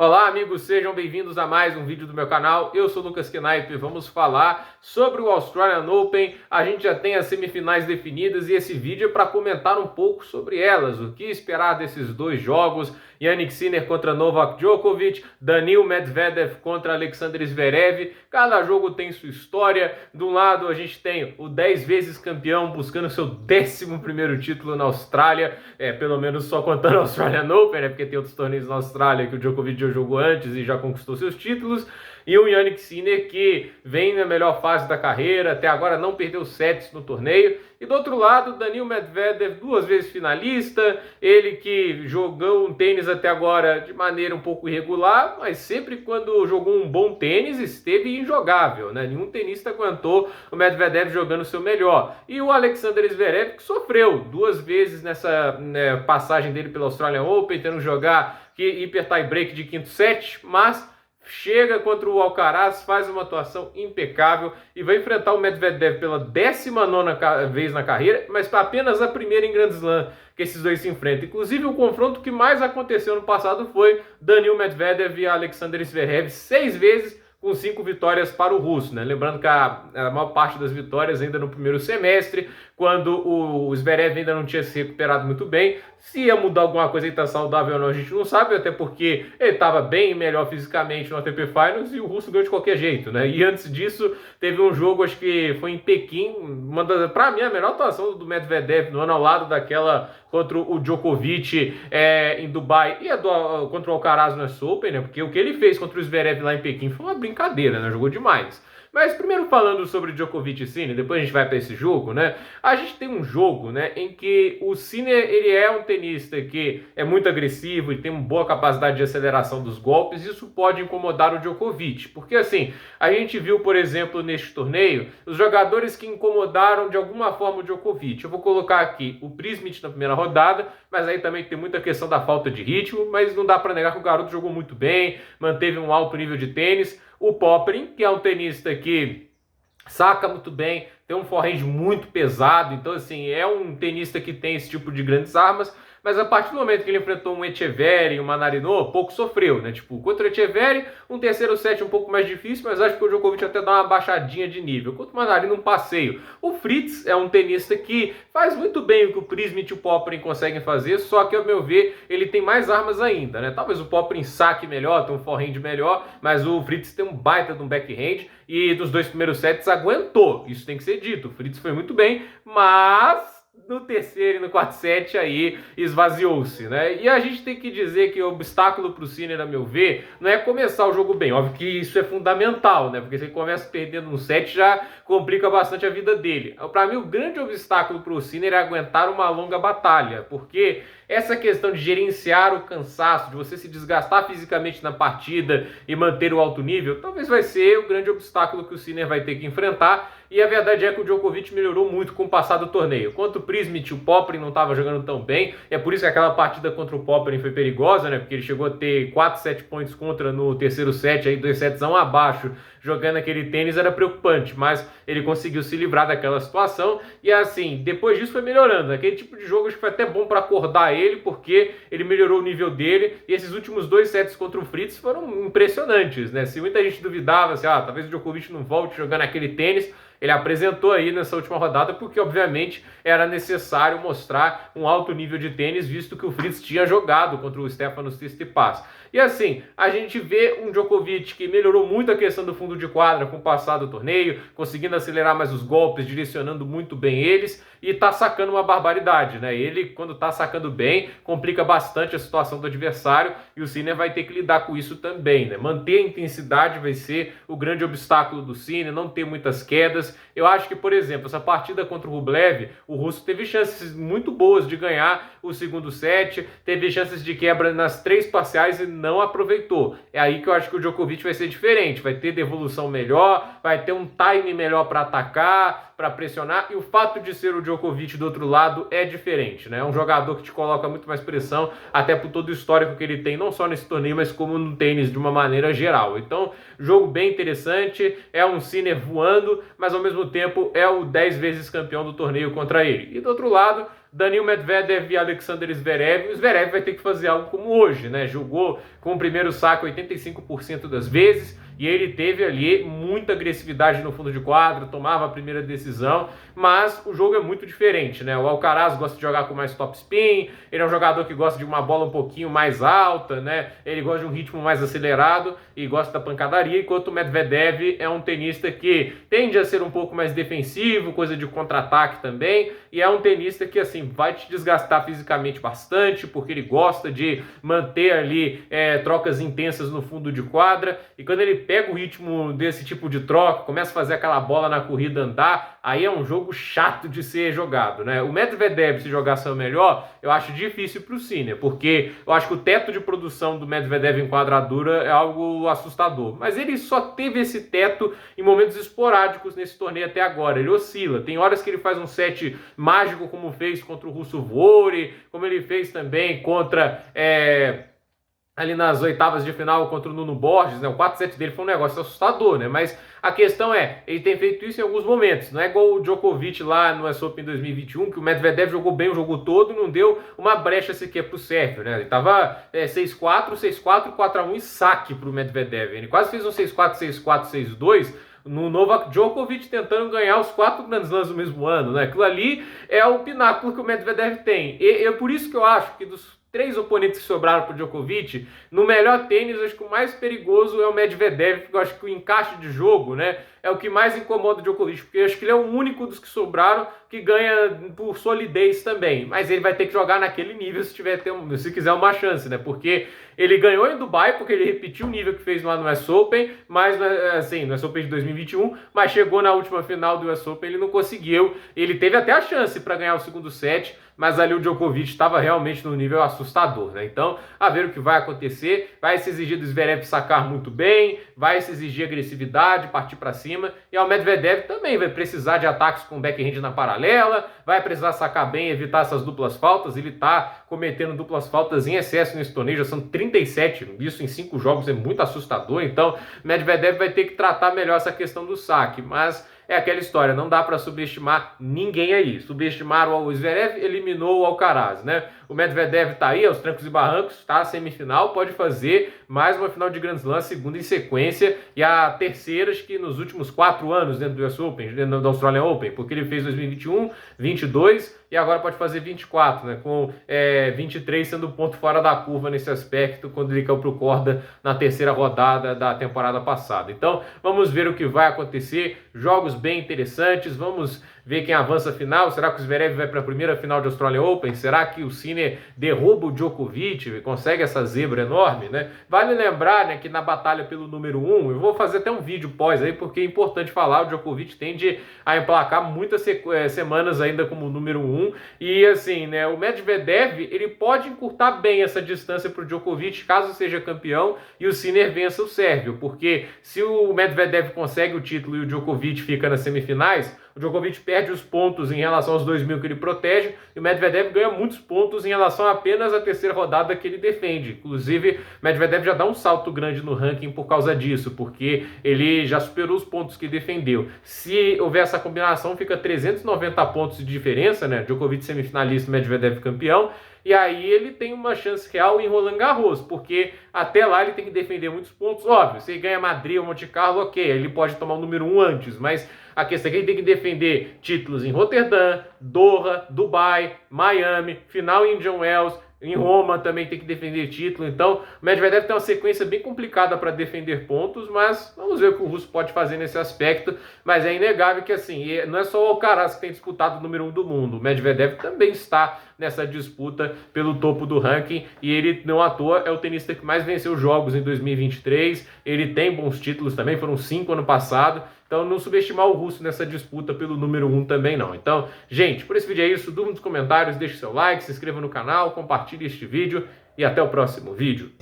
Olá amigos, sejam bem-vindos a mais um vídeo do meu canal. Eu sou o Lucas Knipe e vamos falar sobre o Australian Open. A gente já tem as semifinais definidas e esse vídeo é para comentar um pouco sobre elas. O que esperar desses dois jogos? Jannik Sinner contra Novak Djokovic, Daniil Medvedev contra Alexander Zverev. Cada jogo tem sua história. De um lado a gente tem o 10 vezes campeão buscando seu 11º título na Austrália, pelo menos só contando o Australian Open, porque tem outros torneios na Austrália que o Djokovic já jogou antes e já conquistou seus títulos, e o Jannik Sinner que vem na melhor fase da carreira, até agora não perdeu sets no torneio, e do outro lado Daniil Medvedev, 2 vezes finalista, ele que jogou um tênis até agora de maneira um pouco irregular, mas sempre quando jogou um bom tênis esteve injogável, né? Nenhum tenista aguentou o Medvedev jogando o seu melhor. E o Alexander Zverev que sofreu 2 vezes nessa passagem dele pela Australian Open, tendo que jogar hiper tie break de quinto set, mas chega contra o Alcaraz, faz uma atuação impecável e vai enfrentar o Medvedev pela 19ª vez na carreira, mas apenas a primeira em Grand Slam que esses dois se enfrentam. Inclusive o confronto que mais aconteceu no passado foi Daniil Medvedev e Alexander Zverev, 6 vezes com 5 vitórias para o russo, né? Lembrando que a maior parte das vitórias ainda no primeiro semestre, quando o Zverev ainda não tinha se recuperado muito bem. Se ia mudar alguma coisa e tá saudável ou não, a gente não sabe, até porque ele estava bem melhor fisicamente no ATP Finals e o russo ganhou de qualquer jeito, né? E antes disso, teve um jogo, acho que foi em Pequim, para mim, a melhor atuação do Medvedev no ano ao lado daquela contra o Djokovic em Dubai e contra o Alcaraz no US Open, né? Porque o que ele fez contra o Zverev lá em Pequim foi uma brincadeira, né? Jogou demais. Mas primeiro falando sobre Djokovic e Sinner, depois a gente vai para esse jogo, né? A gente tem um jogo, né, em que o Sinner, ele é um tenista que é muito agressivo e tem uma boa capacidade de aceleração dos golpes. Isso pode incomodar o Djokovic, porque assim, a gente viu, por exemplo, neste torneio, os jogadores que incomodaram de alguma forma o Djokovic. Eu vou colocar aqui o Prismic na primeira rodada, mas aí também tem muita questão da falta de ritmo, mas não dá para negar que o garoto jogou muito bem, manteve um alto nível de tênis. O Popyrin, que é um tenista que saca muito bem, tem um forehand muito pesado, então assim, é um tenista que tem esse tipo de grandes armas, mas a partir do momento que ele enfrentou um Etcheverry e um Mannarino, pouco sofreu, né? Tipo, contra o Etcheverry, um terceiro set um pouco mais difícil, mas acho que o Djokovic até dá uma baixadinha de nível. Contra o Mannarino, um passeio. O Fritz é um tenista que faz muito bem o que o Prismic e o Popyrin conseguem fazer, só que, ao meu ver, ele tem mais armas ainda, né? Talvez o Popyrin saque melhor, tem um forehand melhor, mas o Fritz tem um baita de um backhand e dos 2 primeiros sets aguentou. Isso tem que ser dito. O Fritz foi muito bem, mas no terceiro e no quarto set aí esvaziou-se, né? E a gente tem que dizer que o obstáculo para o Sinner, a meu ver, não é começar o jogo bem. Óbvio que isso é fundamental, né? Porque se ele começa perdendo um set, já complica bastante a vida dele. Para mim, o grande obstáculo para o Sinner é aguentar uma longa batalha, porque essa questão de gerenciar o cansaço, de você se desgastar fisicamente na partida e manter o alto nível, talvez vai ser o grande obstáculo que o Sinner vai ter que enfrentar. E a verdade é que o Djokovic melhorou muito com o passar do torneio. Quanto o Prismic, o Popyrin não estava jogando tão bem. É por isso que aquela partida contra o Popyrin foi perigosa, né? Porque ele chegou a ter 4 set points contra no terceiro set, aí 2 sets a 1 abaixo, jogando aquele tênis, era preocupante. Mas ele conseguiu se livrar daquela situação. E assim, depois disso foi melhorando. Aquele tipo de jogo acho que foi até bom para acordar ele, porque ele melhorou o nível dele. E esses últimos 2 sets contra o Fritz foram impressionantes, né? Se muita gente duvidava, assim, talvez o Djokovic não volte jogando aquele tênis, ele apresentou aí nessa última rodada porque, obviamente, era necessário mostrar um alto nível de tênis, visto que o Fritz tinha jogado contra o Stefanos Tsitsipas. E assim, a gente vê um Djokovic que melhorou muito a questão do fundo de quadra com o passar do torneio, conseguindo acelerar mais os golpes, direcionando muito bem eles e tá sacando uma barbaridade, né? Ele, quando tá sacando bem, complica bastante a situação do adversário e o Sinner vai ter que lidar com isso também, né? Manter a intensidade vai ser o grande obstáculo do Sinner, não ter muitas quedas. Eu acho que, por exemplo, essa partida contra o Rublev, o russo teve chances muito boas de ganhar o segundo set, teve chances de quebra nas 3 parciais e não aproveitou. É aí que eu acho que o Djokovic vai ser diferente, vai ter devolução melhor, vai ter um time melhor para atacar, para pressionar, e o fato de ser o Djokovic do outro lado é diferente, né? É um jogador que te coloca muito mais pressão, até por todo o histórico que ele tem, não só nesse torneio, mas como no tênis de uma maneira geral. Então, jogo bem interessante, é um Sinner voando, mas ao mesmo tempo é o 10 vezes campeão do torneio contra ele. E do outro lado, Daniil Medvedev e Alexander Zverev. O Zverev vai ter que fazer algo como hoje, né? Jogou com o primeiro saque 85% das vezes, e ele teve ali muita agressividade no fundo de quadra, tomava a primeira decisão, mas o jogo é muito diferente, né? O Alcaraz gosta de jogar com mais topspin, ele é um jogador que gosta de uma bola um pouquinho mais alta, né? Ele gosta de um ritmo mais acelerado e gosta da pancadaria, enquanto o Medvedev é um tenista que tende a ser um pouco mais defensivo, coisa de contra-ataque também, e é um tenista que, assim, vai te desgastar fisicamente bastante, porque ele gosta de manter ali trocas intensas no fundo de quadra, e quando ele pega o ritmo desse tipo de troca, começa a fazer aquela bola na corrida andar, aí é um jogo chato de ser jogado, né? O Medvedev, se jogasse o melhor, eu acho difícil para o Sinner, porque eu acho que o teto de produção do Medvedev em quadradura é algo assustador. Mas ele só teve esse teto em momentos esporádicos nesse torneio até agora. Ele oscila. Tem horas que ele faz um set mágico, como fez contra o Russo Vore, como ele fez também contra... ali nas oitavas de final contra o Nuno Borges, né? O 4-7 dele foi um negócio assustador, né? Mas a questão é, ele tem feito isso em alguns momentos. Não é igual o Djokovic lá no US Open 2021, que o Medvedev jogou bem o jogo todo e não deu uma brecha sequer pro Sérvio, né? Ele tava 6-4, 6-4, 4-1 e saque pro Medvedev. Ele quase fez um 6-4, 6-4, 6-2 no Novak Djokovic tentando ganhar os 4 Grand Slams no mesmo ano, né? Aquilo ali é o pináculo que o Medvedev tem. E é por isso que eu acho que dos 3 oponentes que sobraram para o Djokovic, no melhor tênis, acho que o mais perigoso é o Medvedev, porque eu acho que o encaixe de jogo, né, é o que mais incomoda o Djokovic, porque eu acho que ele é o único dos que sobraram que ganha por solidez também, mas ele vai ter que jogar naquele nível se quiser uma chance, né, porque ele ganhou em Dubai, porque ele repetiu o nível que fez lá no US Open, mas assim, no US Open de 2021, mas chegou na última final do US Open, ele não conseguiu, ele teve até a chance para ganhar o segundo set, mas ali o Djokovic estava realmente no nível assustador, né? Então, a ver o que vai acontecer. Vai se exigir do Zverev sacar muito bem, vai se exigir agressividade, partir para cima. E o Medvedev também vai precisar de ataques com backhand na paralela, vai precisar sacar bem, evitar essas duplas faltas. Ele está cometendo duplas faltas em excesso nesse torneio, já são 37, isso em 5 jogos é muito assustador. Então, Medvedev vai ter que tratar melhor essa questão do saque, mas... é aquela história, não dá para subestimar ninguém aí. Subestimaram o Zverev, eliminou o Alcaraz, né? O Medvedev tá aí, aos trancos e barrancos, tá? Semifinal, pode fazer mais uma final de Grand Slam, segunda em sequência, e a terceira, acho que nos últimos 4 anos dentro do US Open, dentro do Australian Open, porque ele fez 2021, 22 e agora pode fazer 24, né? Com 23 sendo o ponto fora da curva nesse aspecto, quando ele caiu pro corda na terceira rodada da temporada passada. Então, vamos ver o que vai acontecer. Jogos bem interessantes, vamos ver quem avança a final. Será que o Zverev vai para a primeira final de Australian Open? Será que o Sinner derruba o Djokovic e consegue essa zebra enorme, né? Vale lembrar, né, que na batalha pelo número 1, eu vou fazer até um vídeo pós aí, porque é importante falar, o Djokovic tende a emplacar muitas semanas ainda como número 1, e assim, né, o Medvedev, ele pode encurtar bem essa distância para o Djokovic, caso seja campeão, e o Sinner vença o Sérvio, porque se o Medvedev consegue o título e o Djokovic fica nas semifinais, o Djokovic perde os pontos em relação aos 2.000 que ele protege e o Medvedev ganha muitos pontos em relação apenas à terceira rodada que ele defende. Inclusive, o Medvedev já dá um salto grande no ranking por causa disso, porque ele já superou os pontos que defendeu. Se houver essa combinação, fica 390 pontos de diferença, né? Djokovic semifinalista, Medvedev campeão. E aí ele tem uma chance real em Roland Garros, porque até lá ele tem que defender muitos pontos. Óbvio, se ele ganha Madrid ou Monte Carlo, ok, ele pode tomar o número 1 antes, mas a questão é que ele tem que defender títulos em Roterdã, Doha, Dubai, Miami, final em Indian Wells, em Roma também tem que defender título. Então o Medvedev tem uma sequência bem complicada para defender pontos, mas vamos ver o que o russo pode fazer nesse aspecto. Mas é inegável que assim, não é só o Alcaraz que tem disputado o número 1 do mundo, o Medvedev também está nessa disputa pelo topo do ranking, e ele, não à toa, é o tenista que mais venceu jogos em 2023, ele tem bons títulos também, foram 5 ano passado, então não subestimar o russo nessa disputa pelo número 1 também não. Então, gente, por esse vídeo é isso, dúvida nos comentários, deixe seu like, se inscreva no canal, compartilhe este vídeo, e até o próximo vídeo.